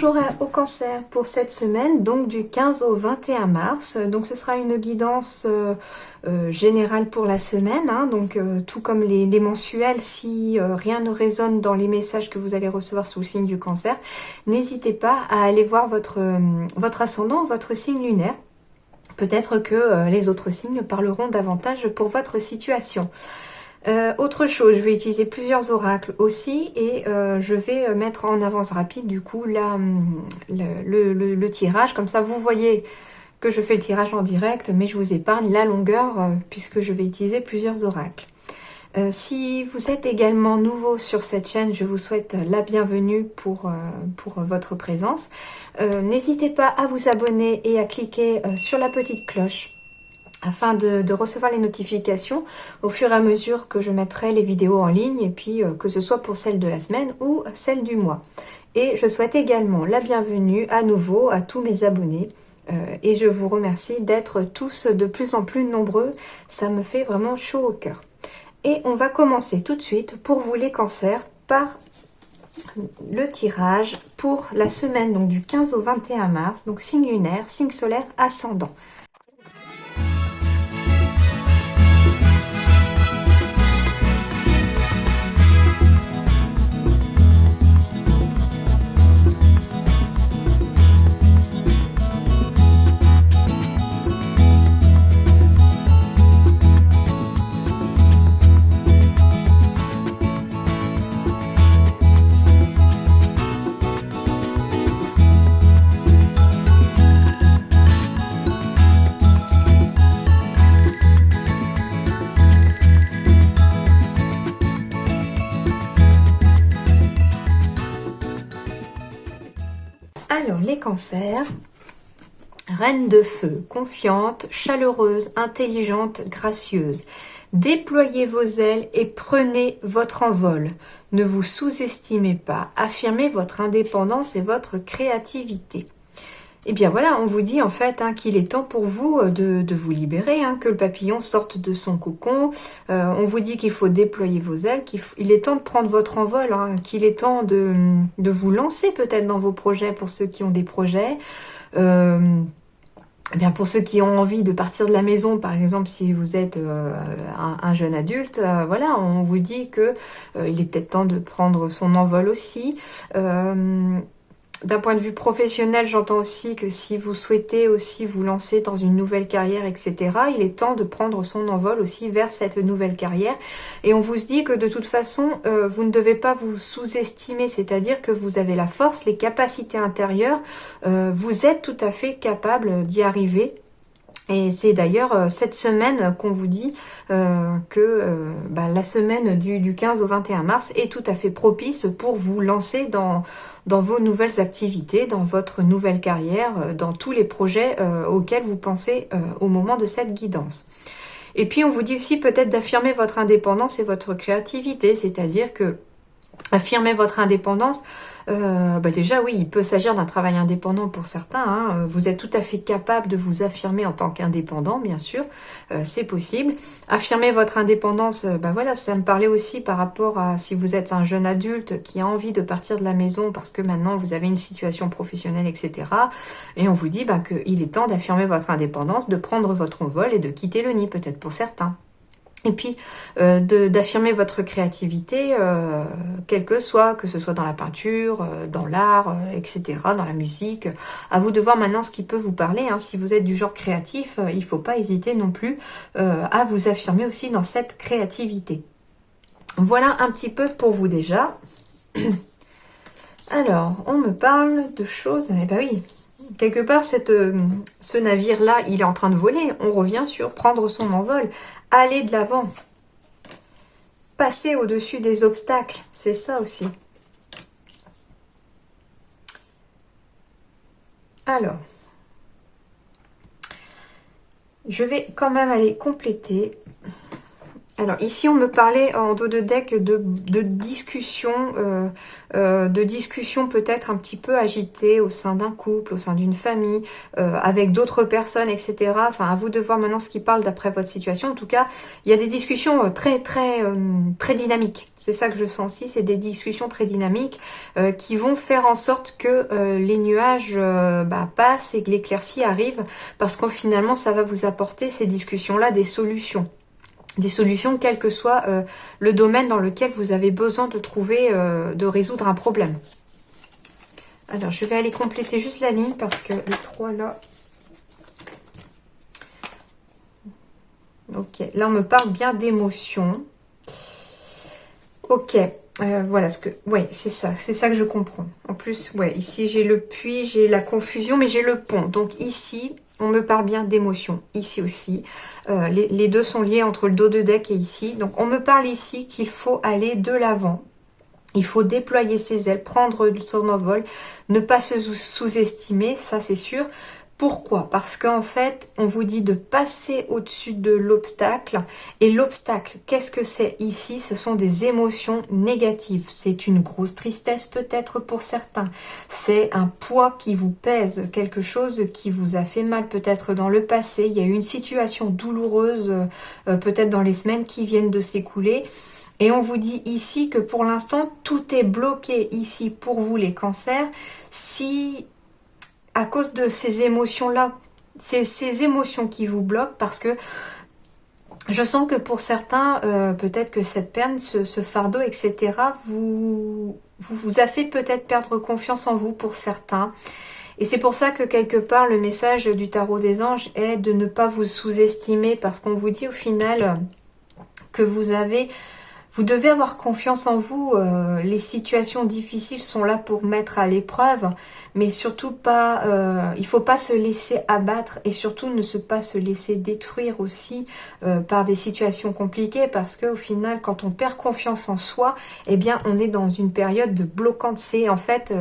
Bonjour au Cancer pour cette semaine, donc du 15 au 21 mars. Donc ce sera une guidance générale pour la semaine, hein, donc tout comme les mensuels, si rien ne résonne dans les messages que vous allez recevoir sous le signe du Cancer, n'hésitez pas à aller voir votre ascendant, votre signe lunaire. Peut-être que les autres signes parleront davantage pour votre situation. Autre chose, je vais utiliser plusieurs oracles aussi et je vais mettre en avance rapide du coup le tirage. Comme ça, vous voyez que je fais le tirage en direct, mais je vous épargne la longueur puisque je vais utiliser plusieurs oracles. Si vous êtes également nouveau sur cette chaîne, je vous souhaite la bienvenue pour votre présence. N'hésitez pas à vous abonner et à cliquer sur la petite cloche afin de recevoir les notifications au fur et à mesure que je mettrai les vidéos en ligne, et puis que ce soit pour celle de la semaine ou celle du mois. Et je souhaite également la bienvenue à nouveau à tous mes abonnés. Et je vous remercie d'être tous de plus en plus nombreux. Ça me fait vraiment chaud au cœur. Et on va commencer tout de suite pour vous les cancers par le tirage pour la semaine donc du 15 au 21 mars. Donc signe lunaire, signe solaire, ascendant. Alors, les cancers, reine de feu, confiante, chaleureuse, intelligente, gracieuse. Déployez vos ailes et prenez votre envol. Ne vous sous-estimez pas. Affirmez votre indépendance et votre créativité. Et bien voilà, on vous dit en fait qu'il est temps pour vous de vous libérer, que le papillon sorte de son cocon. On vous dit qu'il faut déployer vos ailes, qu'il est temps de prendre votre envol, qu'il est temps de vous lancer peut-être dans vos projets pour ceux qui ont des projets. Bien pour ceux qui ont envie de partir de la maison, par exemple, si vous êtes un jeune adulte, voilà, on vous dit que il est peut-être temps de prendre son envol aussi. D'un point de vue professionnel, j'entends aussi que si vous souhaitez aussi vous lancer dans une nouvelle carrière, etc., il est temps de prendre son envol aussi vers cette nouvelle carrière. Et on vous dit que de toute façon, vous ne devez pas vous sous-estimer, c'est-à-dire que vous avez la force, les capacités intérieures, vous êtes tout à fait capable d'y arriver. Et c'est d'ailleurs cette semaine qu'on vous dit que la semaine du 15 au 21 mars est tout à fait propice pour vous lancer dans vos nouvelles activités, dans votre nouvelle carrière, dans tous les projets auxquels vous pensez au moment de cette guidance. Et puis on vous dit aussi peut-être d'affirmer votre indépendance et votre créativité, c'est-à-dire que affirmer votre indépendance, déjà oui, il peut s'agir d'un travail indépendant pour certains. Vous êtes tout à fait capable de vous affirmer en tant qu'indépendant, bien sûr, c'est possible. Affirmer votre indépendance, voilà, ça me parlait aussi par rapport à si vous êtes un jeune adulte qui a envie de partir de la maison parce que maintenant vous avez une situation professionnelle, etc. Et on vous dit qu'il est temps d'affirmer votre indépendance, de prendre votre envol et de quitter le nid, peut-être pour certains. Et puis d'affirmer votre créativité, que ce soit dans la peinture, dans l'art, etc., dans la musique. À vous de voir maintenant ce qui peut vous parler. Si vous êtes du genre créatif, il ne faut pas hésiter non plus à vous affirmer aussi dans cette créativité. Voilà un petit peu pour vous déjà. Alors, on me parle de choses... Eh ben oui, quelque part, ce navire-là, il est en train de voler. On revient sur prendre son envol. Aller de l'avant. Passer au-dessus des obstacles. C'est ça aussi. Alors. Je vais quand même aller compléter Alors ici on me parlait en dos de deck de discussions peut-être un petit peu agitées au sein d'un couple, au sein d'une famille, avec d'autres personnes, etc. Enfin à vous de voir maintenant ce qui parle d'après votre situation. En tout cas, il y a des discussions très dynamiques. C'est ça que je sens aussi, c'est des discussions très dynamiques qui vont faire en sorte que les nuages passent et que l'éclaircie arrive, parce que finalement ça va vous apporter ces discussions-là des solutions. Des solutions, quel que soit le domaine dans lequel vous avez besoin de trouver, de résoudre un problème. Alors, je vais aller compléter juste la ligne parce que les 3 là... Ok, là on me parle bien d'émotion. Ok, voilà ce que... Oui, c'est ça que je comprends. En plus, ouais, ici j'ai le puits, j'ai la confusion, mais j'ai le pont. Donc ici... On me parle bien d'émotion, ici aussi. Les deux sont liés entre le dos de deck et ici. Donc, on me parle ici qu'il faut aller de l'avant. Il faut déployer ses ailes, prendre son envol, ne pas se sous-estimer, ça c'est sûr. Pourquoi? Parce qu'en fait, on vous dit de passer au-dessus de l'obstacle. Et l'obstacle, qu'est-ce que c'est ici? Ce sont des émotions négatives. C'est une grosse tristesse peut-être pour certains. C'est un poids qui vous pèse, quelque chose qui vous a fait mal peut-être dans le passé. Il y a eu une situation douloureuse peut-être dans les semaines qui viennent de s'écouler. Et on vous dit ici que pour l'instant, tout est bloqué ici pour vous les cancers. Si... à cause de ces émotions-là, c'est ces émotions qui vous bloquent, parce que je sens que pour certains, peut-être que cette peine, ce fardeau, etc., vous a fait peut-être perdre confiance en vous pour certains. Et c'est pour ça que quelque part, le message du tarot des anges est de ne pas vous sous-estimer, parce qu'on vous dit au final que vous devez avoir confiance en vous. Les situations difficiles sont là pour mettre à l'épreuve, mais surtout pas, il faut pas se laisser abattre et surtout ne pas se laisser détruire aussi par des situations compliquées, parce que au final, quand on perd confiance en soi, eh bien, on est dans une période de bloquante. C'est en fait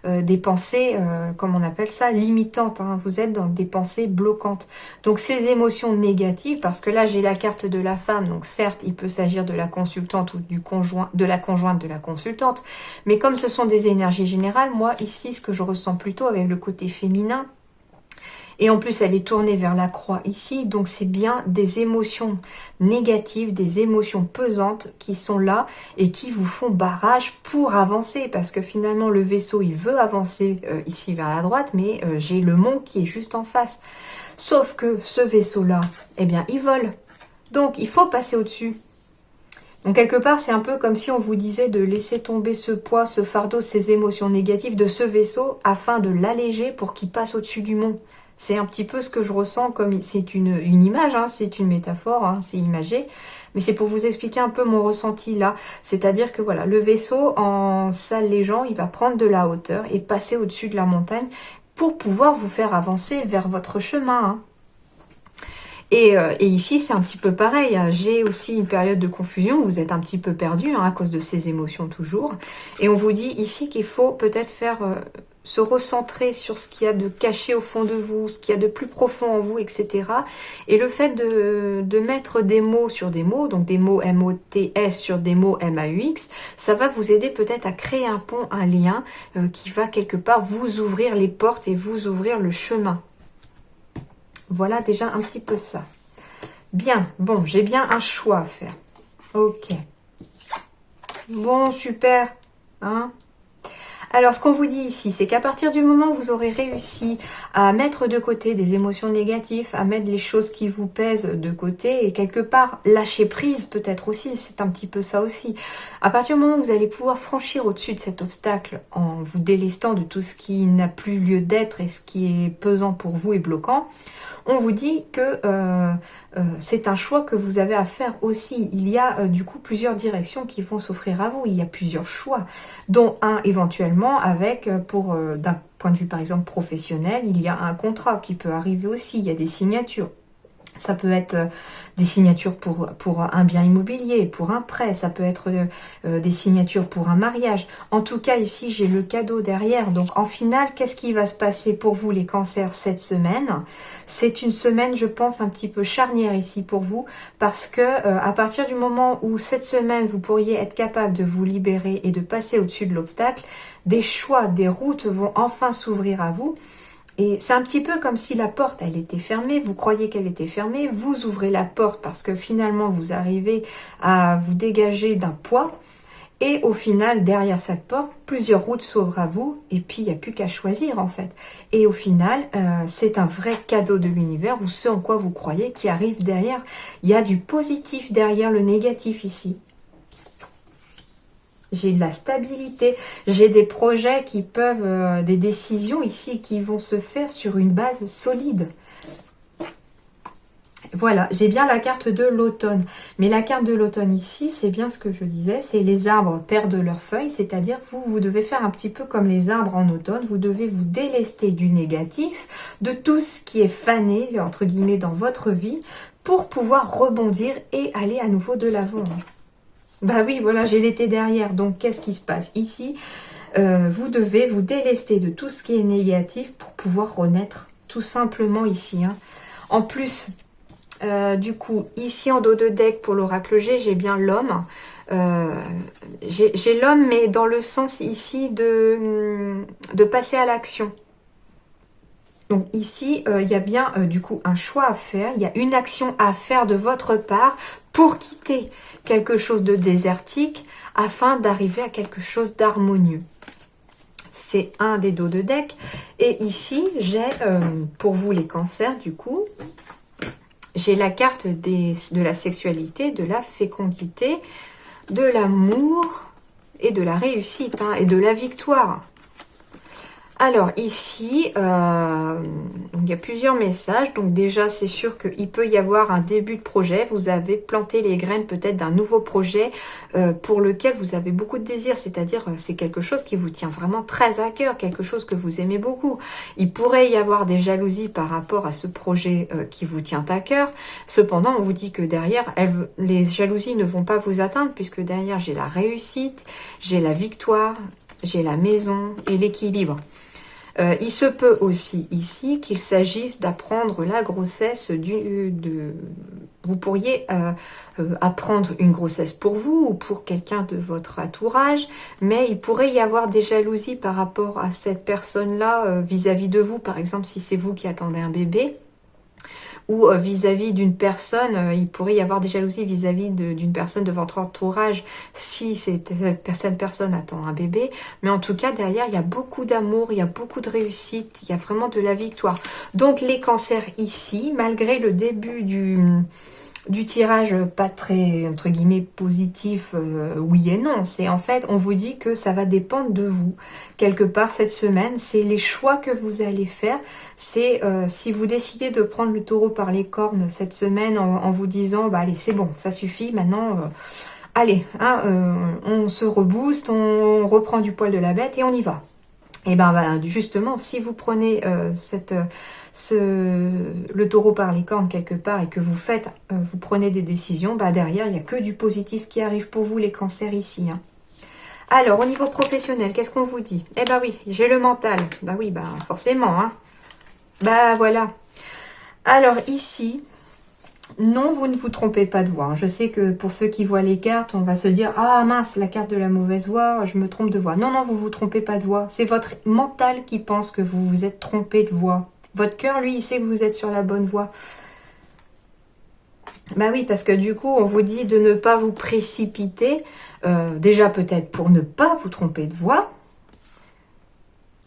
des pensées, comme on appelle ça, limitantes. Hein. Vous êtes dans des pensées bloquantes. Donc ces émotions négatives, parce que là j'ai la carte de la femme, donc certes, il peut s'agir de la consultante ou du conjoint, de la conjointe de la consultante, mais comme ce sont des énergies générales, moi ici ce que je ressens plutôt avec le côté féminin, et en plus elle est tournée vers la croix ici, donc c'est bien des émotions négatives, des émotions pesantes qui sont là et qui vous font barrage pour avancer, parce que finalement le vaisseau il veut avancer ici vers la droite, mais j'ai le mont qui est juste en face, sauf que ce vaisseau là, eh bien il vole, donc il faut passer au-dessus. Donc quelque part, c'est un peu comme si on vous disait de laisser tomber ce poids, ce fardeau, ces émotions négatives de ce vaisseau afin de l'alléger pour qu'il passe au-dessus du mont. C'est un petit peu ce que je ressens, comme c'est une image, hein, c'est une métaphore, hein, c'est imagé. Mais c'est pour vous expliquer un peu mon ressenti là. C'est-à-dire que voilà, le vaisseau, en s'allégeant, il va prendre de la hauteur et passer au-dessus de la montagne pour pouvoir vous faire avancer vers votre chemin, hein. Et ici, c'est un petit peu pareil. J'ai aussi une période de confusion. Vous êtes un petit peu perdu à cause de ces émotions toujours. Et on vous dit ici qu'il faut peut-être faire se recentrer sur ce qu'il y a de caché au fond de vous, ce qu'il y a de plus profond en vous, etc. Et le fait de mettre des mots sur des mots, donc des mots M-O-T-S sur des mots M-A-U-X, ça va vous aider peut-être à créer un pont, un lien qui va quelque part vous ouvrir les portes et vous ouvrir le chemin. Voilà déjà un petit peu ça. Bien, bon, j'ai bien un choix à faire. Ok. Bon, super. Hein? Alors, ce qu'on vous dit ici, c'est qu'à partir du moment où vous aurez réussi à mettre de côté des émotions négatives, à mettre les choses qui vous pèsent de côté et quelque part lâcher prise peut-être aussi, c'est un petit peu ça aussi. À partir du moment où vous allez pouvoir franchir au-dessus de cet obstacle en vous délestant de tout ce qui n'a plus lieu d'être et ce qui est pesant pour vous et bloquant, on vous dit que c'est un choix que vous avez à faire aussi. Il y a du coup plusieurs directions qui vont s'offrir à vous. Il y a plusieurs choix, dont un éventuellement avec, d'un point de vue par exemple professionnel, il y a un contrat qui peut arriver aussi. Il y a des signatures. Ça peut être des signatures pour un bien immobilier, pour un prêt, ça peut être des signatures pour un mariage. En tout cas, ici, j'ai le cadeau derrière. Donc, en finale, qu'est-ce qui va se passer pour vous, les cancers, cette semaine? C'est une semaine, je pense, un petit peu charnière ici pour vous, parce que à partir du moment où cette semaine, vous pourriez être capable de vous libérer et de passer au-dessus de l'obstacle, des choix, des routes vont enfin s'ouvrir à vous. Et c'est un petit peu comme si la porte, elle était fermée, vous croyez qu'elle était fermée, vous ouvrez la porte parce que finalement vous arrivez à vous dégager d'un poids, et au final, derrière cette porte, plusieurs routes s'ouvrent à vous, et puis il n'y a plus qu'à choisir en fait. Et au final, c'est un vrai cadeau de l'univers, ou ce en quoi vous croyez qui arrive derrière. Il y a du positif derrière le négatif ici. J'ai de la stabilité, j'ai des projets qui peuvent, des décisions ici qui vont se faire sur une base solide. Voilà, j'ai bien la carte de l'automne. Mais la carte de l'automne ici, c'est bien ce que je disais, c'est les arbres perdent leurs feuilles, c'est-à-dire vous devez faire un petit peu comme les arbres en automne, vous devez vous délester du négatif, de tout ce qui est fané, entre guillemets, dans votre vie, pour pouvoir rebondir et aller à nouveau de l'avant. Bah oui, voilà, j'ai l'été derrière. Donc, qu'est-ce qui se passe ici? Vous devez vous délester de tout ce qui est négatif pour pouvoir renaître, tout simplement ici. Hein. En plus, du coup, ici en dos de deck pour l'oracle G, j'ai bien l'homme. J'ai l'homme, mais dans le sens ici de passer à l'action. Donc ici, il y a bien du coup un choix à faire, il y a une action à faire de votre part pour quitter quelque chose de désertique afin d'arriver à quelque chose d'harmonieux. C'est un des dos de deck. Et ici, j'ai pour vous les cancers du coup, j'ai la carte de la sexualité, de la fécondité, de l'amour et de la réussite hein, et de la victoire. Alors ici, il y a plusieurs messages. Donc déjà, c'est sûr qu'il peut y avoir un début de projet. Vous avez planté les graines peut-être d'un nouveau projet pour lequel vous avez beaucoup de désir. C'est-à-dire, c'est quelque chose qui vous tient vraiment très à cœur, quelque chose que vous aimez beaucoup. Il pourrait y avoir des jalousies par rapport à ce projet qui vous tient à cœur. Cependant, on vous dit que derrière, les jalousies ne vont pas vous atteindre puisque derrière, j'ai la réussite, j'ai la victoire, j'ai la maison et l'équilibre. Il se peut aussi ici qu'il s'agisse d'apprendre la grossesse vous pourriez apprendre une grossesse pour vous ou pour quelqu'un de votre entourage, mais il pourrait y avoir des jalousies par rapport à cette personne-là vis-à-vis de vous, par exemple si c'est vous qui attendez un bébé. Ou vis-à-vis d'une personne, il pourrait y avoir des jalousies vis-à-vis d'une personne de votre entourage si cette personne attend un bébé. Mais en tout cas, derrière, il y a beaucoup d'amour, il y a beaucoup de réussite, il y a vraiment de la victoire. Donc les cancers ici, malgré le début du tirage pas très, entre guillemets, positif, oui et non. C'est en fait, on vous dit que ça va dépendre de vous. Quelque part, cette semaine, c'est les choix que vous allez faire. C'est si vous décidez de prendre le taureau par les cornes cette semaine en vous disant, bah allez, c'est bon, ça suffit, maintenant, allez, hein, on se rebooste, on reprend du poil de la bête et on y va. Et ben justement, si vous prenez le taureau par les cornes quelque part et que vous prenez des décisions, bah derrière, il n'y a que du positif qui arrive pour vous, les cancers ici. Hein. Alors, au niveau professionnel, qu'est-ce qu'on vous dit? Eh ben oui, j'ai le mental. Bah oui, bah forcément. Hein. Bah voilà. Alors ici, non, vous ne vous trompez pas de voix. Je sais que pour ceux qui voient les cartes, on va se dire « Ah mince, la carte de la mauvaise voix, je me trompe de voix. » Non, non, vous vous trompez pas de voix. C'est votre mental qui pense que vous vous êtes trompé de voix. Votre cœur, lui, il sait que vous êtes sur la bonne voie. Bah oui, parce que du coup, on vous dit de ne pas vous précipiter. Déjà, peut-être pour ne pas vous tromper de voix.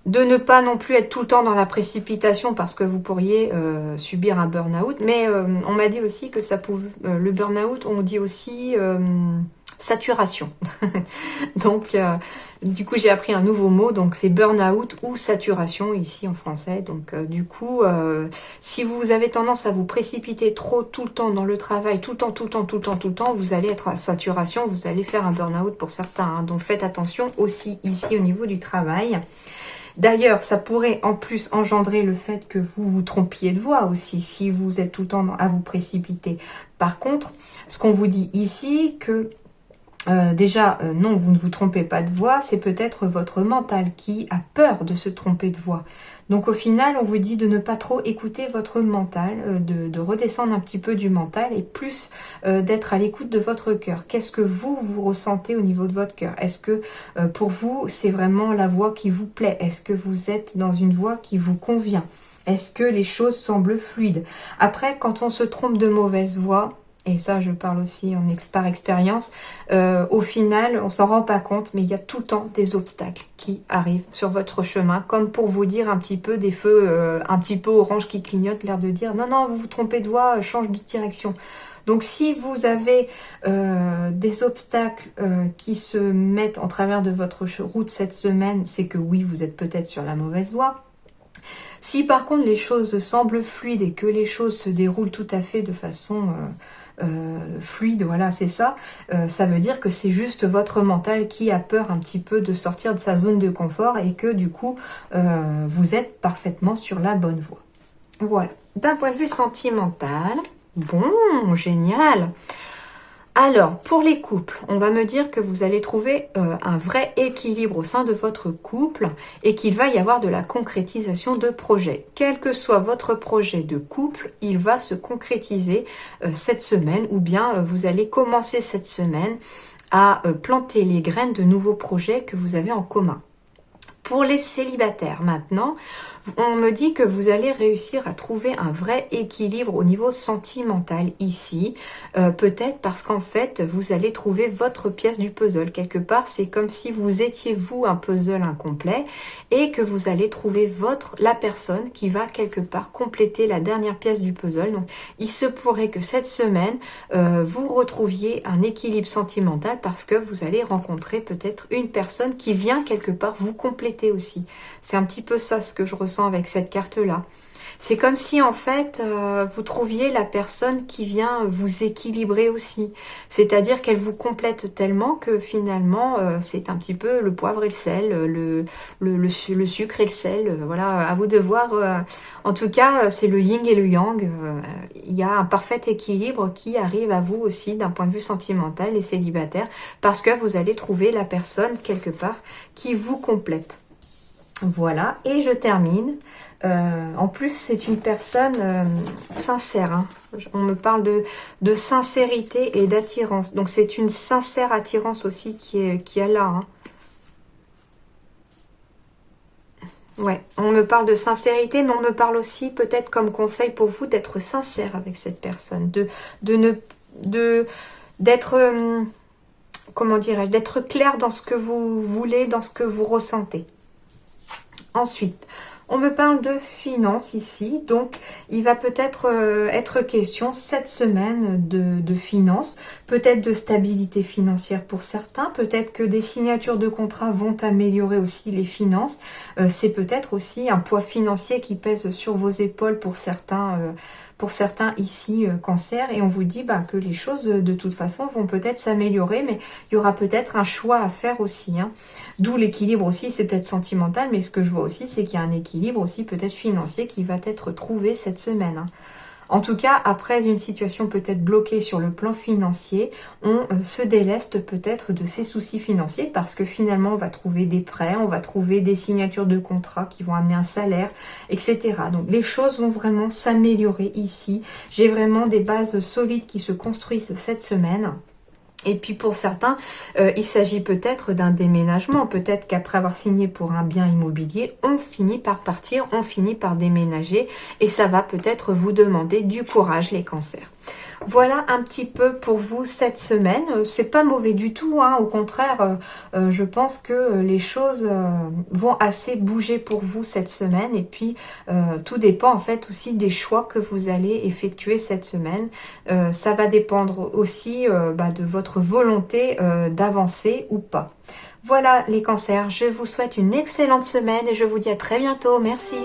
De ne pas non plus être tout le temps dans la précipitation parce que vous pourriez subir un burn-out. Mais on m'a dit aussi que ça pouvait, le burn-out, on dit aussi saturation. Donc, du coup, j'ai appris un nouveau mot. Donc, c'est burn-out ou saturation ici en français. Donc, du coup, si vous avez tendance à vous précipiter trop tout le temps dans le travail, tout le temps, vous allez être à saturation, vous allez faire un burn-out pour certains. Hein. Donc, faites attention aussi ici au niveau du travail. D'ailleurs, ça pourrait en plus engendrer le fait que vous vous trompiez de voie aussi, si vous êtes tout le temps à vous précipiter. Par contre, ce qu'on vous dit ici, que déjà, non, vous ne vous trompez pas de voie, c'est peut-être votre mental qui a peur de se tromper de voie. Donc au final, on vous dit de ne pas trop écouter votre mental, de redescendre un petit peu du mental et plus d'être à l'écoute de votre cœur. Qu'est-ce que vous ressentez au niveau de votre cœur? Est-ce que pour vous, c'est vraiment la voie qui vous plaît? Est-ce que vous êtes dans une voie qui vous convient? Est-ce que les choses semblent fluides? Après, quand on se trompe de mauvaise voie, et ça je parle aussi par expérience, au final on s'en rend pas compte, mais il y a tout le temps des obstacles qui arrivent sur votre chemin, comme pour vous dire un petit peu des feux un petit peu orange qui clignotent, l'air de dire non non, vous vous trompez de voie, change de direction. Donc si vous avez des obstacles qui se mettent en travers de votre route cette semaine, c'est que oui, vous êtes peut-être sur la mauvaise voie. Si par contre les choses semblent fluides et que les choses se déroulent tout à fait de façon fluide, voilà, c'est ça, ça veut dire que c'est juste votre mental qui a peur un petit peu de sortir de sa zone de confort et que du coup, vous êtes parfaitement sur la bonne voie. Voilà. D'un point de vue sentimental, bon, génial. Alors, pour les couples, on va me dire que vous allez trouver un vrai équilibre au sein de votre couple et qu'il va y avoir de la concrétisation de projets. Quel que soit votre projet de couple, il va se concrétiser cette semaine ou bien vous allez commencer cette semaine à planter les graines de nouveaux projets que vous avez en commun. Pour les célibataires maintenant, on me dit que vous allez réussir à trouver un vrai équilibre au niveau sentimental ici. Peut-être parce qu'en fait, vous allez trouver votre pièce du puzzle. Quelque part, c'est comme si vous étiez vous un puzzle incomplet et que vous allez trouver la personne qui va quelque part compléter la dernière pièce du puzzle. Donc, il se pourrait que cette semaine, vous retrouviez un équilibre sentimental parce que vous allez rencontrer peut-être une personne qui vient quelque part vous compléter aussi. C'est un petit peu ça ce que je ressens avec cette carte-là. C'est comme si en fait vous trouviez la personne qui vient vous équilibrer aussi. C'est-à-dire qu'elle vous complète tellement que finalement c'est un petit peu le poivre et le sel, le sucre et le sel. Voilà, à vous de voir. En tout cas, c'est le yin et le yang. Il y a un parfait équilibre qui arrive à vous aussi d'un point de vue sentimental, les célibataires, parce que vous allez trouver la personne quelque part qui vous complète. Voilà, et je termine. En plus, c'est une personne sincère. Hein. On me parle de sincérité et d'attirance. Donc, c'est une sincère attirance aussi qui est là. Hein. Ouais, on me parle de sincérité, mais on me parle aussi peut-être comme conseil pour vous d'être sincère avec cette personne. D'être, comment dirais-je, d'être clair dans ce que vous voulez, dans ce que vous ressentez. Ensuite, on me parle de finances ici, donc il va peut-être être question cette semaine de finances, peut-être de stabilité financière pour certains, peut-être que des signatures de contrats vont améliorer aussi les finances, c'est peut-être aussi un poids financier qui pèse sur vos épaules pour certains ici cancer, et on vous dit que les choses de toute façon vont peut-être s'améliorer, mais il y aura peut-être un choix à faire aussi, hein. D'où l'équilibre aussi, c'est peut-être sentimental, mais ce que je vois aussi, c'est qu'il y a un équilibre aussi peut-être financier qui va être trouvé cette semaine, hein. En tout cas, après une situation peut-être bloquée sur le plan financier, on se déleste peut-être de ses soucis financiers parce que finalement, on va trouver des prêts, on va trouver des signatures de contrats qui vont amener un salaire, etc. Donc, les choses vont vraiment s'améliorer ici. J'ai vraiment des bases solides qui se construisent cette semaine. Et puis pour certains, il s'agit peut-être d'un déménagement. Peut-être qu'après avoir signé pour un bien immobilier, on finit par partir, on finit par déménager. Et ça va peut-être vous demander du courage, les cancers. Voilà un petit peu pour vous cette semaine. C'est pas mauvais du tout, hein. Au contraire, je pense que les choses vont assez bouger pour vous cette semaine. Et puis, tout dépend en fait aussi des choix que vous allez effectuer cette semaine. Ça va dépendre aussi de votre volonté d'avancer ou pas. Voilà les cancers, je vous souhaite une excellente semaine et je vous dis à très bientôt. Merci.